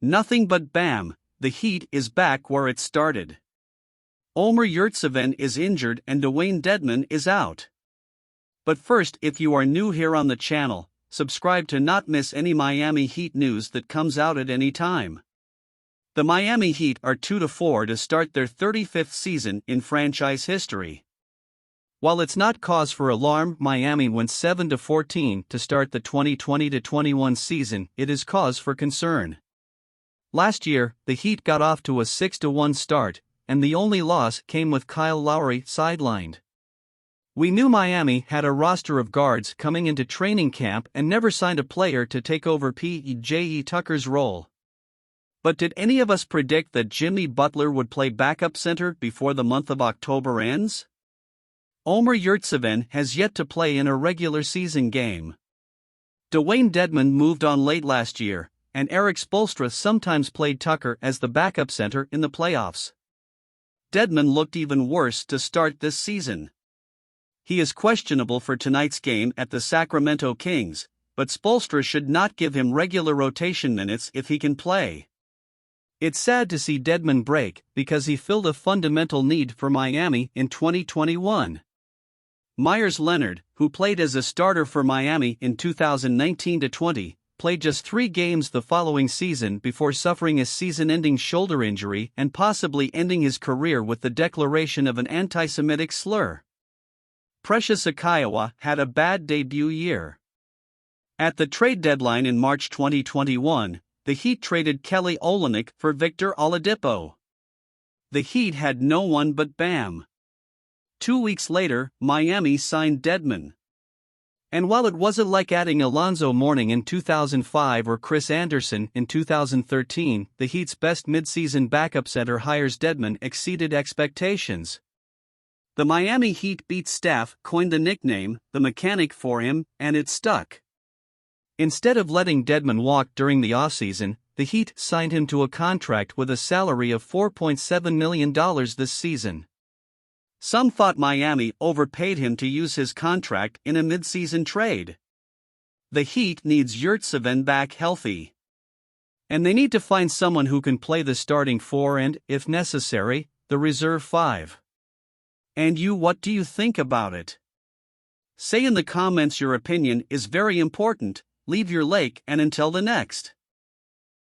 Nothing but bam, the Heat is back where it started. Omer Yurtseven is injured and Dwyane Dedmon is out. But first, if you are new here on the channel, subscribe to not miss any Miami Heat news that comes out at any time. The Miami Heat are 2-4 to start their 35th season in franchise history. While it's not cause for alarm, Miami went 7-14 to start the 2020-21 season, it is cause for concern. Last year, the Heat got off to a 6-1 start, and the only loss came with Kyle Lowry sidelined. We knew Miami had a roster of guards coming into training camp and never signed a player to take over P.J. Tucker's role. But did any of us predict that Jimmy Butler would play backup center before the month of October ends? Omer Yurtseven has yet to play in a regular season game. Dwyane Dedmon moved on late last year, and Erik Spoelstra sometimes played Tucker as the backup center in the playoffs. Dedmon looked even worse to start this season. He is questionable for tonight's game at the Sacramento Kings, but Spoelstra should not give him regular rotation minutes if he can play. It's sad to see Dedmon break because he filled a fundamental need for Miami in 2021. Meyers Leonard, who played as a starter for Miami in 2019-20, played just 3 games the following season before suffering a season-ending shoulder injury and possibly ending his career with the declaration of an anti-Semitic slur. Precious Achiuwa had a bad debut year. At the trade deadline in March 2021, the Heat traded Kelly Olynyk for Victor Oladipo. The Heat had no one but Bam. 2 weeks later, Miami signed Dedmon. And while it wasn't like adding Alonzo Mourning in 2005 or Chris Anderson in 2013, the Heat's best midseason backup center hires Dedmon exceeded expectations. The Miami Heat beat staff coined the nickname, the Mechanic, for him, and it stuck. Instead of letting Dedmon walk during the offseason, the Heat signed him to a contract with a salary of $4.7 million this season. Some thought Miami overpaid him to use his contract in a midseason trade. The Heat needs Yurtseven back healthy. And they need to find someone who can play the starting 4 and, if necessary, the reserve 5. And you, what do you think about it? Say in the comments. Your opinion is very important. Leave your like, and until the next.